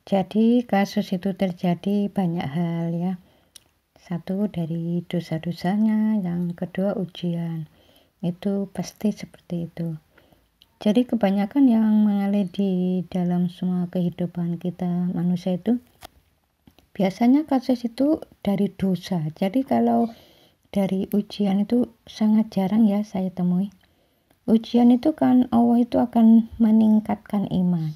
Jadi kasus itu terjadi banyak hal ya. Satu dari dosa-dosanya, yang kedua ujian. Itu pasti seperti itu. Jadi kebanyakan yang mengalir di dalam semua kehidupan kita manusia itu biasanya kasus itu dari dosa. Jadi kalau dari ujian itu sangat jarang ya saya temui. Ujian itu kan Allah itu akan meningkatkan iman.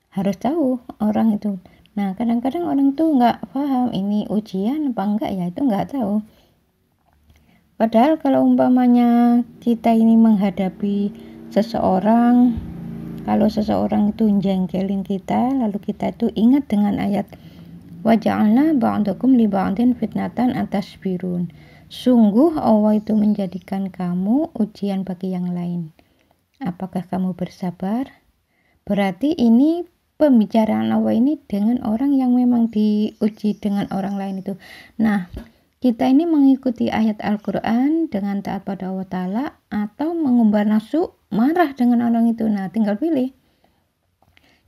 Harus tahu orang itu. Nah kadang-kadang orang tuh nggak paham ini ujian apa enggak ya, itu nggak tahu. Padahal kalau umpamanya kita ini menghadapi seseorang, kalau seseorang itu jengkelin kita, lalu kita itu ingat dengan ayat waja'alna ba'dakum li ba'din fitnatan atasbirun. Sungguh Allah itu menjadikan kamu ujian bagi yang lain. Apakah kamu bersabar? Berarti ini pembicaraan Allah ini dengan orang yang memang diuji dengan orang lain itu. Nah, kita ini mengikuti ayat Al-Quran dengan taat pada Allah Ta'ala atau mengumbar nafsu marah dengan orang itu. Nah, tinggal pilih.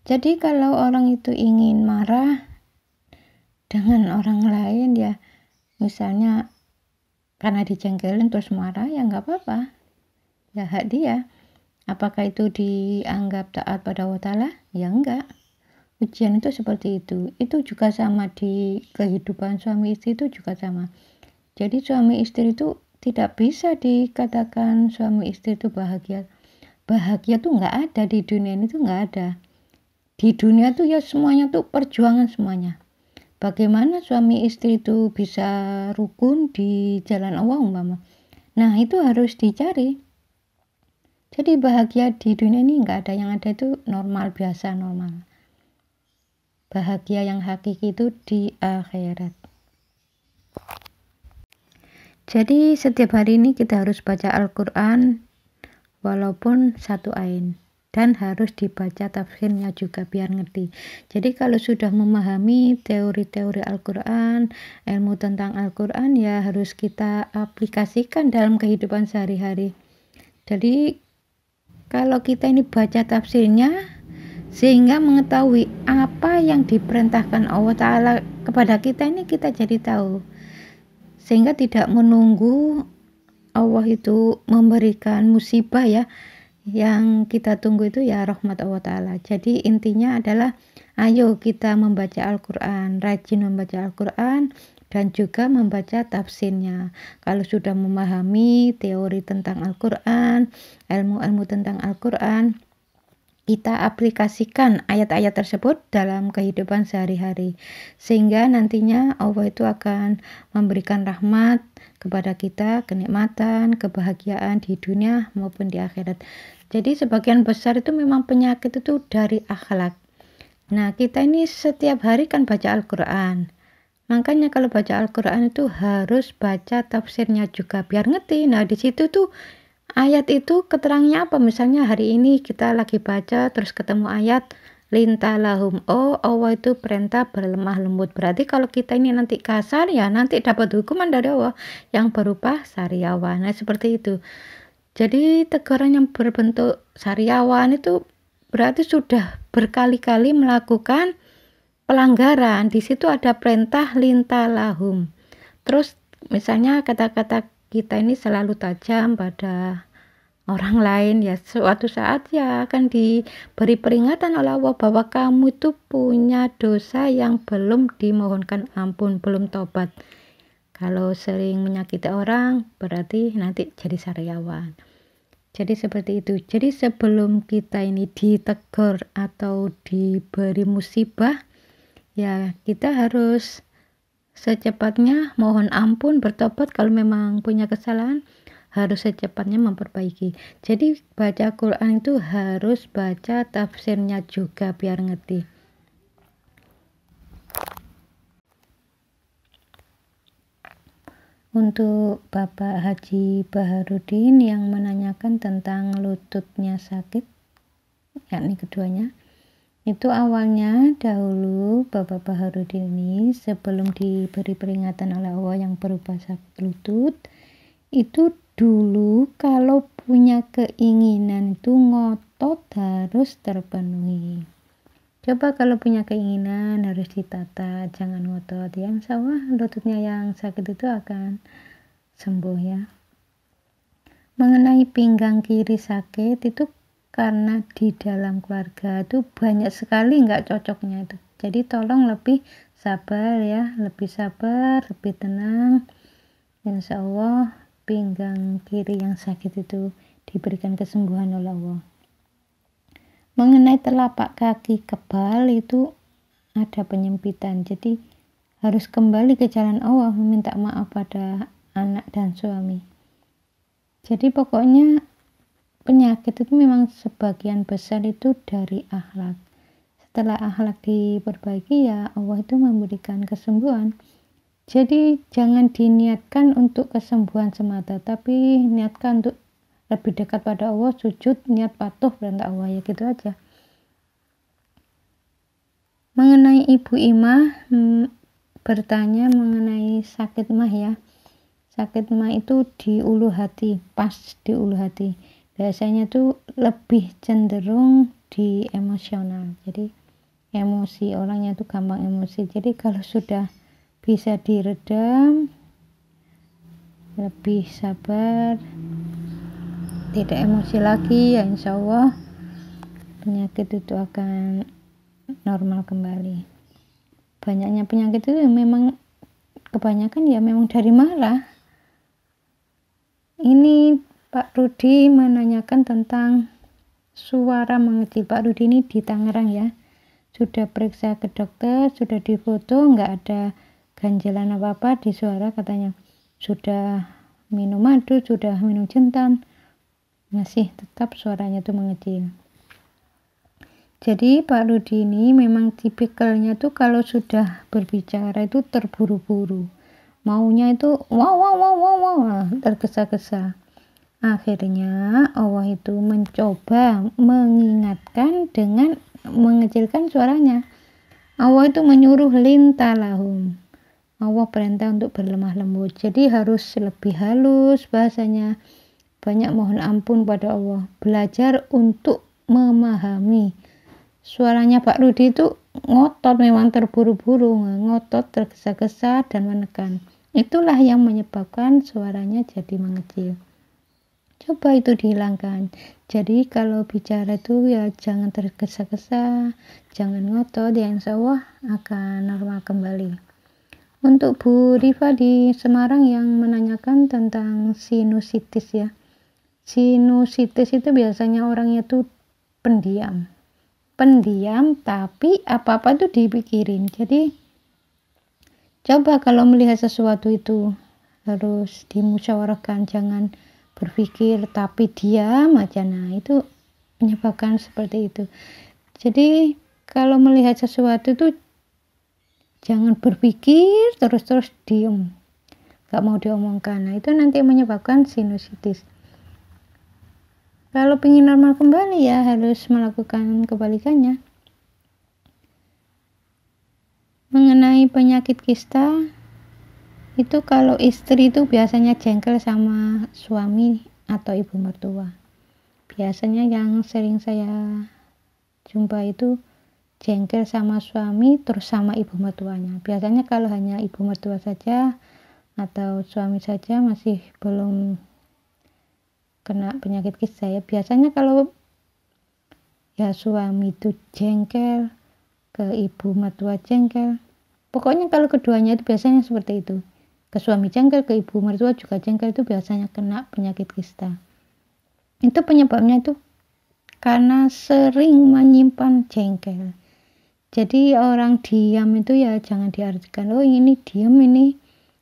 Jadi kalau orang itu ingin marah dengan orang lain ya, misalnya karena dijengkelin terus marah, ya nggak apa-apa. Ya hak dia. Apakah itu dianggap taat pada Allah Ta'ala? Ya enggak. Ujian itu seperti itu. Itu juga sama di kehidupan suami istri, itu juga sama. Jadi suami istri itu tidak bisa dikatakan suami istri itu bahagia. Bahagia tuh nggak ada di dunia ini, tuh nggak ada. Di dunia tuh ya semuanya tuh perjuangan semuanya. Bagaimana suami istri itu bisa rukun di jalan Allah umpama. Nah itu harus dicari. Jadi bahagia di dunia ini nggak ada, yang ada itu normal, biasa, normal. Bahagia yang hakiki itu di akhirat. Jadi setiap hari ini kita harus baca Al-Quran walaupun satu ain. Dan harus dibaca tafsirnya juga biar ngerti. Jadi kalau sudah memahami teori-teori Al-Quran, ilmu tentang Al-Quran ya harus kita aplikasikan dalam kehidupan sehari-hari. Jadi kalau kita ini baca tafsirnya sehingga mengetahui apa yang diperintahkan Allah Ta'ala kepada kita, ini kita jadi tahu. Sehingga tidak menunggu Allah itu memberikan musibah ya. Yang kita tunggu itu ya rahmat Allah Ta'ala. Jadi intinya adalah ayo kita membaca Al-Quran, rajin membaca Al-Quran dan juga membaca tafsirnya. Kalau sudah memahami teori tentang Al-Quran, ilmu-ilmu tentang Al-Quran, kita aplikasikan ayat-ayat tersebut dalam kehidupan sehari-hari, sehingga nantinya Allah itu akan memberikan rahmat kepada kita, kenikmatan, kebahagiaan di dunia maupun di akhirat. Jadi sebagian besar itu memang penyakit itu dari akhlak. Nah, kita ini setiap hari kan baca Al-Quran. Makanya kalau baca Al-Quran itu harus baca tafsirnya juga biar ngerti. Nah, di situ tuh ayat itu keterangannya apa? Misalnya hari ini kita lagi baca terus ketemu ayat lintalahum. Oh, Allah itu perintah berlemah lembut. Berarti kalau kita ini nanti kasar ya nanti dapat hukuman dari Allah yang berupa sariawan. Nah, seperti itu. Jadi teguran yang berbentuk sariawan itu berarti sudah berkali-kali melakukan pelanggaran. Di situ ada perintah lintalahum. Terus misalnya kata-kata kita ini selalu tajam pada orang lain, ya suatu saat ya akan diberi peringatan oleh Allah bahwa kamu itu punya dosa yang belum dimohonkan ampun, belum tobat. Kalau sering menyakiti orang berarti nanti jadi sariawan. Jadi seperti itu. Jadi sebelum kita ini ditegur atau diberi musibah, ya kita harus secepatnya mohon ampun, bertobat. Kalau memang punya kesalahan harus secepatnya memperbaiki. Jadi baca Quran itu harus baca tafsirnya juga biar ngerti. Untuk Bapak Haji Baharudin yang menanyakan tentang lututnya sakit, yakni keduanya, itu awalnya dahulu Bapak Baharudin ini sebelum diberi peringatan oleh Allah yang berupa sakit lutut, itu dulu kalau punya keinginan itu ngotot harus terpenuhi. Coba kalau punya keinginan harus ditata, jangan ngotot ya, insya Allah lututnya yang sakit itu akan sembuh ya. Mengenai pinggang kiri sakit itu karena di dalam keluarga itu banyak sekali nggak cocoknya itu. Jadi tolong lebih sabar ya, lebih sabar, lebih tenang. Insya Allah pinggang kiri yang sakit itu diberikan kesembuhan oleh Allah. Mengenai telapak kaki kebal itu ada penyempitan. Jadi harus kembali ke jalan Allah, meminta maaf pada anak dan suami. Jadi pokoknya penyakit itu memang sebagian besar itu dari akhlak. Setelah akhlak diperbaiki ya Allah itu memberikan kesembuhan. Jadi jangan diniatkan untuk kesembuhan semata, tapi niatkan untuk lebih dekat pada Allah, sujud, niat patuh perintah Allah, ya gitu aja. Mengenai Ibu Imah bertanya mengenai sakit mah ya. Sakit mah itu di ulu hati, pas di ulu hati. Biasanya tuh lebih cenderung di emosional. Jadi emosi, orangnya tuh gampang emosi. Jadi kalau sudah bisa diredam, lebih sabar, tidak emosi lagi, ya insya Allah penyakit itu akan normal kembali. Banyaknya penyakit itu memang kebanyakan ya memang dari marah. Ini Pak Rudi menanyakan tentang suara mengecil. Pak Rudi ini di Tangerang ya, sudah periksa ke dokter, sudah difoto, nggak ada ganjalan apa-apa di suara katanya. Sudah minum madu, sudah minum jentan, masih tetap suaranya tuh mengecil. Jadi Pak Rudi ini memang tipikalnya tuh kalau sudah berbicara itu terburu-buru, maunya itu wow, tergesa-gesa. Akhirnya Allah itu mencoba mengingatkan dengan mengecilkan suaranya. Allah itu menyuruh lintalahum. Allah perintah untuk berlemah lembut. Jadi harus lebih halus bahasanya. Banyak mohon ampun pada Allah. Belajar untuk memahami. Suaranya Pak Rudi itu ngotot, memang terburu-buru, ngotot, tergesa-gesa dan menekan. Itulah yang menyebabkan suaranya jadi mengecil. Coba itu dihilangkan. Jadi kalau bicara itu ya jangan tergesa-gesa, jangan ngotot, ya insya Allah akan normal kembali. Untuk Bu Rifa di Semarang yang menanyakan tentang sinusitis ya. Sinusitis itu biasanya orangnya tuh pendiam tapi apa-apa tuh dipikirin. Jadi coba kalau melihat sesuatu itu harus dimusyawarahkan, jangan berpikir tapi diam aja. Nah, itu menyebabkan seperti itu. Jadi kalau melihat sesuatu itu jangan berpikir terus diem, gak mau diomongkan. Nah, itu nanti menyebabkan sinusitis. Kalau ingin normal kembali ya harus melakukan kebalikannya. Mengenai penyakit kista, itu kalau istri itu biasanya jengkel sama suami atau ibu mertua. Biasanya yang sering saya jumpa itu jengkel sama suami terus sama ibu mertuanya. Biasanya kalau hanya ibu mertua saja atau suami saja masih belum kena penyakit kista ya. Biasanya kalau ya suami itu jengkel ke ibu mertua jengkel, pokoknya kalau keduanya itu biasanya seperti itu. Ke suami jengkel, ke ibu mertua juga jengkel, itu biasanya kena penyakit kista. Itu penyebabnya itu karena sering menyimpan jengkel. Jadi orang diam itu ya jangan diartikan oh ini diam ini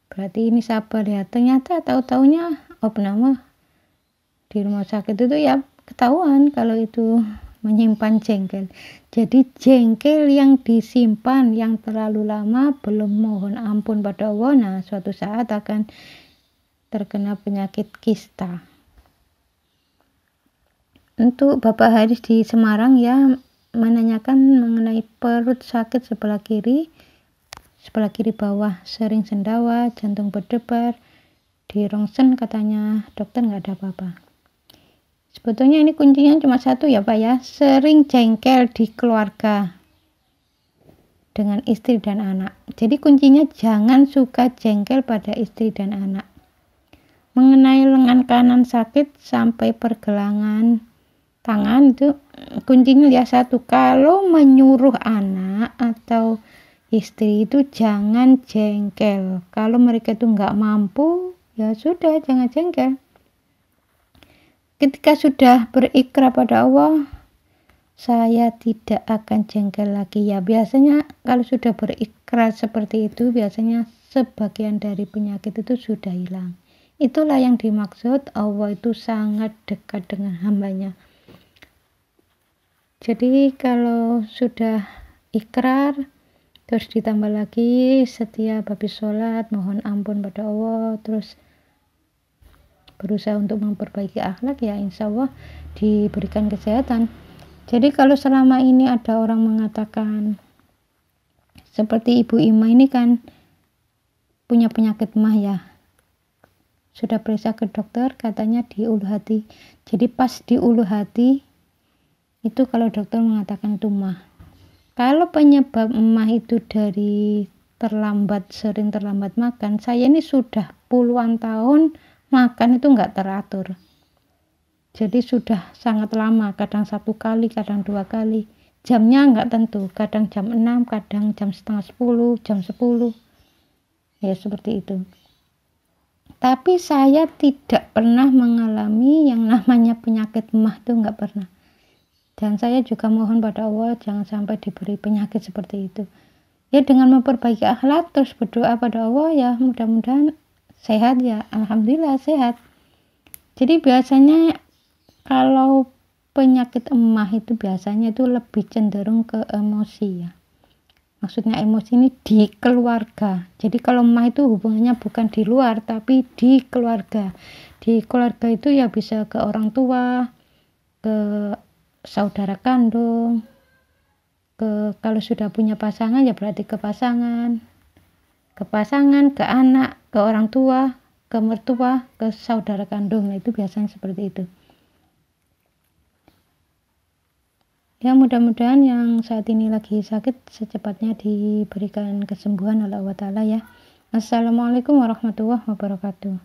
berarti ini sabar ya. Ternyata tahu-taunya opname di rumah sakit itu ya ketahuan kalau itu menyimpan jengkel. Jadi jengkel yang disimpan yang terlalu lama belum mohon ampun pada Allah, nah suatu saat akan terkena penyakit kista. Untuk Bapak Haris di Semarang ya menanyakan mengenai perut sakit sebelah kiri bawah, sering sendawa, jantung berdebar, di rongsen katanya dokter nggak ada apa-apa. Sebetulnya ini kuncinya cuma satu ya Pak ya, sering jengkel di keluarga dengan istri dan anak. Jadi kuncinya jangan suka jengkel pada istri dan anak. Mengenai lengan kanan sakit sampai pergelangan tangan itu kuncinya ya satu, kalau menyuruh anak atau istri itu jangan jengkel. Kalau mereka itu nggak mampu ya sudah jangan jengkel. Ketika sudah berikrar pada Allah, saya tidak akan jengkel lagi ya. Biasanya kalau sudah berikrar seperti itu, biasanya sebagian dari penyakit itu sudah hilang. Itulah yang dimaksud Allah itu sangat dekat dengan hambanya. Jadi kalau sudah ikrar, terus ditambah lagi setiap habis sholat, mohon ampun pada Allah, terus berusaha untuk memperbaiki akhlak ya insya Allah diberikan kesehatan. Jadi kalau selama ini ada orang mengatakan seperti Ibu Ima ini kan punya penyakit mah ya, sudah periksa ke dokter katanya di ulu hati. Jadi pas di ulu hati itu kalau dokter mengatakan itu mah. Kalau penyebab emah itu dari sering terlambat makan, saya ini sudah puluhan tahun makan itu nggak teratur. Jadi sudah sangat lama, kadang 1 kali, kadang 2 kali. Jamnya nggak tentu, kadang jam 6, kadang jam setengah 10, jam 10. Ya seperti itu. Tapi saya tidak pernah mengalami yang namanya penyakit emah itu nggak pernah. Dan saya juga mohon pada Allah jangan sampai diberi penyakit seperti itu. Ya dengan memperbaiki akhlak terus berdoa pada Allah ya mudah-mudahan sehat ya, alhamdulillah sehat. Jadi biasanya kalau penyakit emah itu biasanya itu lebih cenderung ke emosi ya. Maksudnya emosi ini di keluarga. Jadi kalau emah itu hubungannya bukan di luar tapi di keluarga. Di keluarga itu ya bisa ke orang tua, ke saudara kandung, kalau sudah punya pasangan ya berarti ke pasangan, ke anak, ke orang tua, ke mertua, ke saudara kandung. Nah itu biasanya seperti itu ya. Mudah-mudahan yang saat ini lagi sakit secepatnya diberikan kesembuhan oleh Allah Ta'ala ya. Assalamualaikum warahmatullahi wabarakatuh.